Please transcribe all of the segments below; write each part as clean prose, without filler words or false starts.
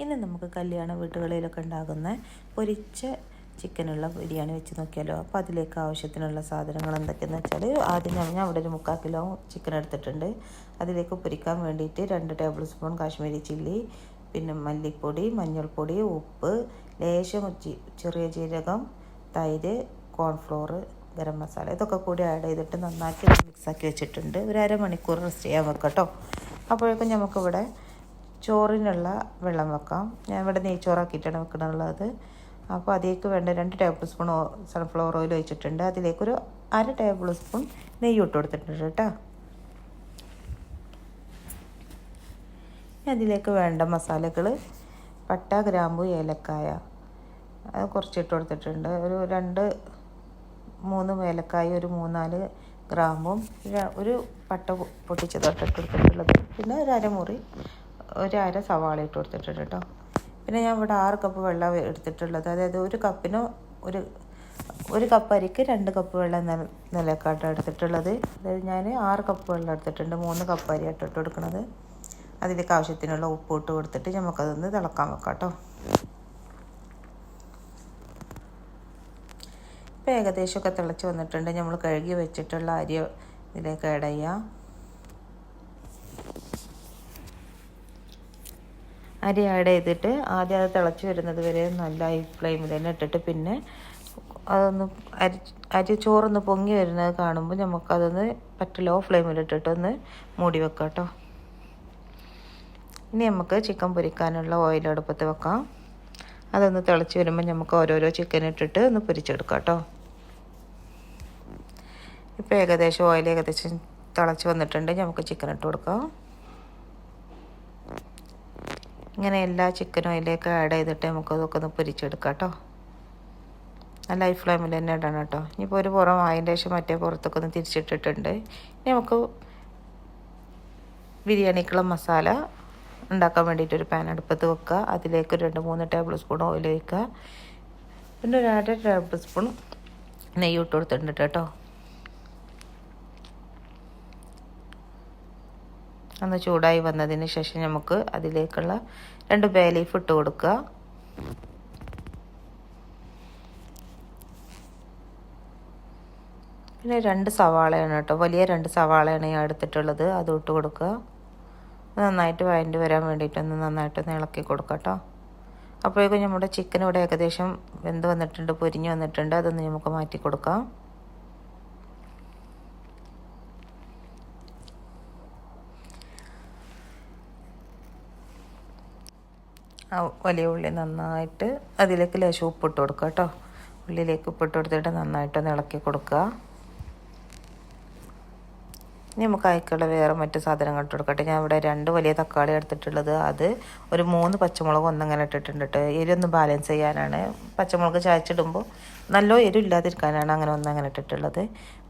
ഇന്ന് നമുക്ക് കല്യാണ വീടുകളിലൊക്കെ ഉണ്ടാകുന്ന പൊരിച്ച ചിക്കനുള്ള ബിരിയാണി വെച്ച് നോക്കിയാലോ. അപ്പോൾ അതിലേക്ക് ആവശ്യത്തിനുള്ള സാധനങ്ങൾ എന്തൊക്കെയെന്ന് വെച്ചാൽ, ആദ്യം ഞാൻ അവിടെ ഒരു 3/4 കിലോ ചിക്കൻ എടുത്തിട്ടുണ്ട്. അതിലേക്ക് പൊരിക്കാൻ വേണ്ടിയിട്ട് 2 ടേബിൾ സ്പൂൺ കാശ്മീരി ചില്ലി, പിന്നെ മല്ലിപ്പൊടി, മഞ്ഞൾപ്പൊടി, ഉപ്പ്, ലേശം ചെറിയ ജീരകം, തൈര്, കോൺഫ്ലോർ, ഗരം മസാല ഇതൊക്കെ കൂടി ആഡ് ചെയ്തിട്ട് നന്നാക്കി മിക്സാക്കി വെച്ചിട്ടുണ്ട്. ഒരു അരമണിക്കൂർ റെസ്റ്റ് ചെയ്യാൻ വെക്കട്ടോ. അപ്പോഴേക്കും നമുക്കിവിടെ ചോറിനുള്ള വെള്ളം വെക്കാം. ഞാൻ ഇവിടെ നെയ്ച്ചോറാക്കിയിട്ടാണ് വെക്കണുള്ളത്. അപ്പോൾ അതിലേക്ക് വേണ്ട 2 ടേബിൾ സ്പൂൺ സൺഫ്ലവർ ഓയിൽ ഒഴിച്ചിട്ടുണ്ട്. അതിലേക്കൊരു 1/2 ടേബിൾ സ്പൂൺ നെയ്യ് ഇട്ട് കൊടുത്തിട്ടുണ്ട് കേട്ടോ. അതിലേക്ക് വേണ്ട മസാലകൾ പട്ട, ഗ്രാമ്പു, ഏലക്കായ അത് കുറച്ചിട്ട് കൊടുത്തിട്ടുണ്ട്. ഒരു 2-3 ഏലക്കായ, ഒരു 3-4 ഗ്രാമ്പും, ഒരു പട്ട പൊട്ടിച്ചതൊക്കെ ഇട്ട് കൊടുത്തിട്ടുള്ളത്. പിന്നെ ഒരു അര സവാള ഇട്ട് കൊടുത്തിട്ടുണ്ട് കേട്ടോ. പിന്നെ ഞാൻ ഇവിടെ 6 കപ്പ് വെള്ളം എടുത്തിട്ടുള്ളത്. അതായത് ഒരു കപ്പിന് ഒരു കപ്പ് അരിക്ക് 2 കപ്പ് വെള്ളം നിലക്കാട്ടാണ് എടുത്തിട്ടുള്ളത്. അതായത് ഞാൻ 6 കപ്പ് വെള്ളം എടുത്തിട്ടുണ്ട്. 3 കപ്പ് അരി ഇട്ട് കൊടുക്കുന്നത്. അതിലേക്ക് ആവശ്യത്തിനുള്ള ഉപ്പ് ഇട്ട് കൊടുത്തിട്ട് നമുക്കതൊന്ന് തിളക്കാൻ വെക്കാം കേട്ടോ. ഇപ്പോൾ ഏകദേശമൊക്കെ തിളച്ച് വന്നിട്ടുണ്ട്. നമ്മൾ കഴുകി വെച്ചിട്ടുള്ള അരി ഇതിലേക്ക് ആഡ് ചെയ്യാം. അരി ആഡ് ചെയ്തിട്ട് ആദ്യം അത് തിളച്ച് വരുന്നത് വരെ നല്ല ഹൈ ഫ്ലെയിമിൽ തന്നെ ഇട്ടിട്ട്, പിന്നെ അതൊന്ന് ചോറൊന്ന് പൊങ്ങി വരുന്നത് കാണുമ്പോൾ നമുക്കതൊന്ന് ലോ ഫ്ലെയിമിലിട്ടിട്ടൊന്ന് മൂടി വെക്കാം കേട്ടോ. ഇനി നമുക്ക് ചിക്കൻ പൊരിക്കാനുള്ള ഓയിൽ അടുപ്പത്ത് വെക്കാം. അതൊന്ന് തിളച്ച് വരുമ്പോൾ നമുക്ക് ഓരോരോ ചിക്കൻ ഇട്ടിട്ട് ഒന്ന് പൊരിച്ചെടുക്കാം കേട്ടോ. ഇപ്പോൾ ഓയിൽ ഏകദേശം തിളച്ച് വന്നിട്ടുണ്ട്. നമുക്ക് ചിക്കൻ ഇട്ട് കൊടുക്കാം. ഇങ്ങനെ എല്ലാ ചിക്കനും അതിലേക്ക് ആഡ് ചെയ്തിട്ട് നമുക്കതൊക്കെ ഒന്ന് പൊരിച്ചെടുക്കാം കേട്ടോ. നല്ല ഹൈ ഫ്ലെയിമിൽ തന്നെ ഇടണം കേട്ടോ. ഇനിയിപ്പോൾ ഒരു പുറം ആയതിൻ്റെ ശേഷം മറ്റേ പുറത്തൊക്കെ ഒന്ന് തിരിച്ചിട്ടിട്ടുണ്ട്. ഇനി നമുക്ക് ബിരിയാണിക്കുള്ള മസാല ഉണ്ടാക്കാൻ വേണ്ടിയിട്ട് ഒരു പാൻ അടുപ്പത്ത് വെക്കുക. അതിലേക്ക് 2-3 ടേബിൾ സ്പൂൺ ഓയിൽ ഒഴിക്കുക. പിന്നെ ഒരു 1/2 ടേബിൾ സ്പൂൺ നെയ്യ് ഇട്ട് കൊടുത്തിട്ടുണ്ട് കേട്ടോ. ഒന്ന് ചൂടായി വന്നതിന് ശേഷം നമുക്ക് അതിലേക്കുള്ള 2 ബേ ലീഫ് ഇട്ട് കൊടുക്കുക. പിന്നെ 2 സവാളയാണ് കേട്ടോ, വലിയ 2 സവാളയാണ് ഞാൻ എടുത്തിട്ടുള്ളത്. അത് ഇട്ട് കൊടുക്കുക. നന്നായിട്ട് വഴണ്ടി വരാൻ വേണ്ടിയിട്ടൊന്ന് നന്നായിട്ടൊന്ന് ഇളക്കി കൊടുക്കുക കേട്ടോ. അപ്പോഴേക്കും നമ്മുടെ ചിക്കൻ ഇവിടെ ഏകദേശം വെന്ത് വന്നിട്ടുണ്ട്, പൊരിഞ്ഞ് വന്നിട്ടുണ്ട്. അതൊന്ന് നമുക്ക് മാറ്റി കൊടുക്കാം. വലിയ ഉള്ളി നന്നായിട്ട് അതിലേക്ക് ലേശം ഉപ്പിട്ട് കൊടുക്കുക കേട്ടോ. ഉള്ളിലേക്ക് ഉപ്പിട്ട് കൊടുത്തിട്ട് നന്നായിട്ടൊന്ന് ഇളക്കി കൊടുക്കുക. ഇനി നമുക്ക് അതിലേക്കുള്ള വേറെ മറ്റു സാധനങ്ങൾ ഇട്ട് കൊടുക്കട്ടെ. ഞാൻ ഇവിടെ 2 വലിയ തക്കാളി എടുത്തിട്ടുള്ളത്. അത് ഒരു 3 പച്ചമുളക് ഒന്നങ്ങനെ ഇട്ടിട്ടുണ്ട് കേട്ടോ. എരിയൊന്ന് ബാലൻസ് ചെയ്യാനാണ്. പച്ചമുളക് ചായച്ചിടുമ്പോൾ നല്ല എരിവില്ലാതിരിക്കാനാണ് അങ്ങനെ ഇട്ടിട്ടുള്ളത്.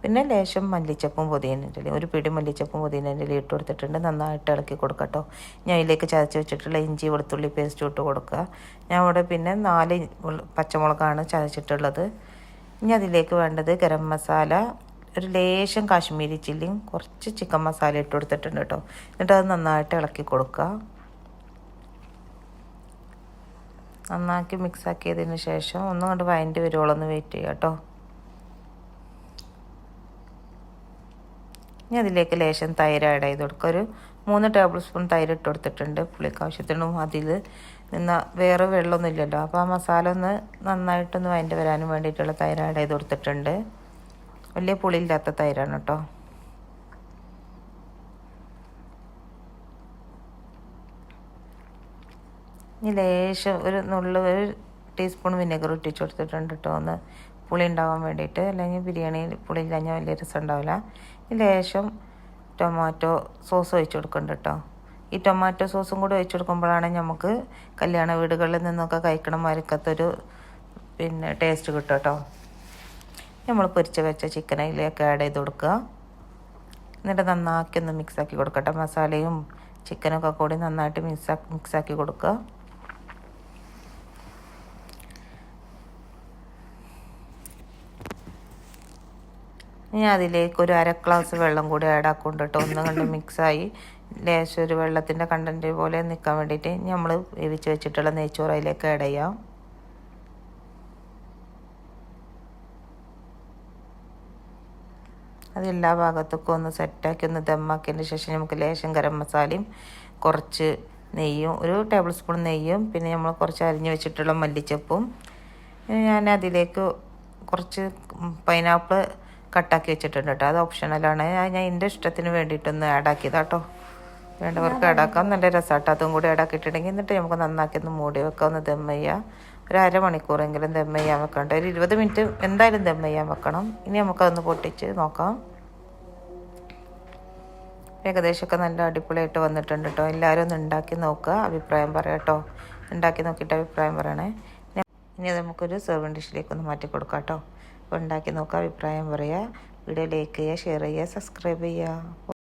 പിന്നെ ലേശം മല്ലിച്ചപ്പും പുതിനൻ്റെ ഇലയും, ഒരു പിടി മല്ലിച്ചപ്പും പുതിനൻ്റെ ഇലയും ഇട്ട് കൊടുത്തിട്ടുണ്ട്. നന്നായിട്ട് ഇളക്കി കൊടുക്കുക കേട്ടോ. ഞാൻ ഇതിലേക്ക് ചതച്ച് വെച്ചിട്ടുള്ള ഇഞ്ചി വെളുത്തുള്ളി പേസ്റ്റ് ഇട്ട് കൊടുക്കുക. ഞാൻ ഇവിടെ പിന്നെ 4 പച്ചമുളകാണ് ചതച്ചിട്ടുള്ളത്. ഇനി അതിലേക്ക് വേണ്ടത് ഗരം മസാല, ഒരു ലേശം കാശ്മീരി ചില്ലിയും കുറച്ച് ചിക്കൻ മസാല ഇട്ട് കൊടുത്തിട്ടുണ്ട് കേട്ടോ. എന്നിട്ട് അത് നന്നായിട്ട് ഇളക്കി കൊടുക്കുക. നന്നാക്കി മിക്സാക്കിയതിന് ശേഷം ഒന്നും കൊണ്ട് വഴണ്ടി വരുവോളം ഒന്ന് വെയിറ്റ് ചെയ്യുക കേട്ടോ. ഇനി അതിലേക്ക് ലേശം തൈര് ആഡ് ചെയ്ത് കൊടുക്കുക. ഒരു 3 ടേബിൾ സ്പൂൺ തൈര് ഇട്ട് കൊടുത്തിട്ടുണ്ട്. പുളിക്ക് ആവശ്യത്തിനും അതിൽ നിന്ന് വേറെ വെള്ളമൊന്നും ഇല്ലല്ലോ. അപ്പോൾ ആ മസാല ഒന്ന് നന്നായിട്ടൊന്ന് വഴണ്ടി വരാനും വേണ്ടിയിട്ടുള്ള തൈര് ആഡ് ചെയ്ത് കൊടുത്തിട്ടുണ്ട്. വലിയ പുളിയില്ലാത്ത തൈരാണ് കേട്ടോ. ഇനി ലേശം ഒരു ടീസ്പൂൺ വിനെഗർ ഇട്ടിച്ച് കൊടുത്തിട്ടുണ്ട് കേട്ടോ. ഒന്ന് പുളി ഉണ്ടാവാൻ വേണ്ടിയിട്ട്. അല്ലെങ്കിൽ ബിരിയാണി പുളി ഇല്ലാഞ്ഞാൽ വലിയ രസം ഉണ്ടാവില്ല. ഈ ലേശം ടൊമാറ്റോ സോസ് ഒഴിച്ച് കൊടുക്കുന്നുണ്ട് കേട്ടോ. ഈ ടൊമാറ്റോ സോസും കൂടി ഒഴിച്ച് കൊടുക്കുമ്പോഴാണ് നമുക്ക് കല്യാണ വീടുകളിൽ നിന്നൊക്കെ കഴിക്കണ മരക്കത്തൊരു ടേസ്റ്റ് കിട്ടും കേട്ടോ. നമ്മൾ പൊരിച്ച് വെച്ച ചിക്കൻ അതിലേക്ക് ആഡ് ചെയ്ത് കൊടുക്കുക. എന്നിട്ട് നന്നാക്കി ഒന്ന് മിക്സാക്കി കൊടുക്കട്ടെ. മസാലയും ചിക്കനൊക്കെ കൂടി നന്നായിട്ട് മിക്സാക്കി കൊടുക്കുക. ഇനി അതിലേക്ക് ഒരു 1/2 ഗ്ലാസ് വെള്ളം കൂടി ആഡ് ആക്കുന്നുണ്ട് കേട്ടോ. ഒന്ന് കണ്ട് മിക്സായി ലേശം ഒരു വെള്ളത്തിൻ്റെ കണ്ടൻറ്റ് പോലെ നിൽക്കാൻ വേണ്ടിയിട്ട് നമ്മൾ വേവിച്ച് വെച്ചിട്ടുള്ള നെയ്ച്ചോറ് അതിലേക്ക് ആഡ് ചെയ്യാം. അത് എല്ലാ ഭാഗത്തേക്കും ഒന്ന് സെറ്റാക്കി ഒന്ന് ദമ്മാക്കിയതിന് ശേഷം നമുക്ക് ലേശം ഗരം മസാലയും കുറച്ച് നെയ്യും, ഒരു ടേബിൾ സ്പൂൺ നെയ്യും, പിന്നെ നമ്മൾ കുറച്ച് അരിഞ്ഞ് വെച്ചിട്ടുള്ള മല്ലിച്ചപ്പും, ഞാൻ അതിലേക്ക് കുറച്ച് പൈനാപ്പിൾ കട്ടാക്കി വെച്ചിട്ടുണ്ട് കേട്ടോ. അത് ഓപ്ഷണലാണ്. ഞാൻ എൻ്റെ ഇഷ്ടത്തിന് വേണ്ടിയിട്ടൊന്ന് ആഡാക്കിയതാട്ടോ. വേണ്ടവർക്ക് ആഡാക്കാം. നല്ല രസമാട്ടോ. അതും കൂടി ആഡാക്കിയിട്ടുണ്ടെങ്കിൽ എന്നിട്ട് നമുക്ക് നന്നാക്കി ഒന്ന് മൂടി വെക്കാം. ഒന്ന് ദം ചെയ്യുക. ഒരു അരമണിക്കൂറെങ്കിലും ദം ചെയ്യാൻ വെക്കണ്ട. ഒരു 20 മിനിറ്റ് എന്തായാലും ദം ചെയ്യാൻ വെക്കണം. ഇനി നമുക്കതൊന്ന് പൊട്ടിച്ച് നോക്കാം. ഏകദേശമൊക്കെ നല്ല അടിപൊളിയായിട്ട് വന്നിട്ടുണ്ട് കേട്ടോ. എല്ലാവരും ഒന്ന് ഉണ്ടാക്കി നോക്കുക, അഭിപ്രായം പറയാം കേട്ടോ. ഉണ്ടാക്കി നോക്കിയിട്ട് അഭിപ്രായം പറയണേ. ഇനി നമുക്കൊരു സെർവിങ് ഡിഷിലേക്ക് ഒന്ന് മാറ്റി കൊടുക്കാം കേട്ടോ. അപ്പോൾ ഉണ്ടാക്കി നോക്കുക, അഭിപ്രായം പറയുക. വീഡിയോ ലൈക്ക് ചെയ്യുക, ഷെയർ ചെയ്യുക, സബ്സ്ക്രൈബ് ചെയ്യുക.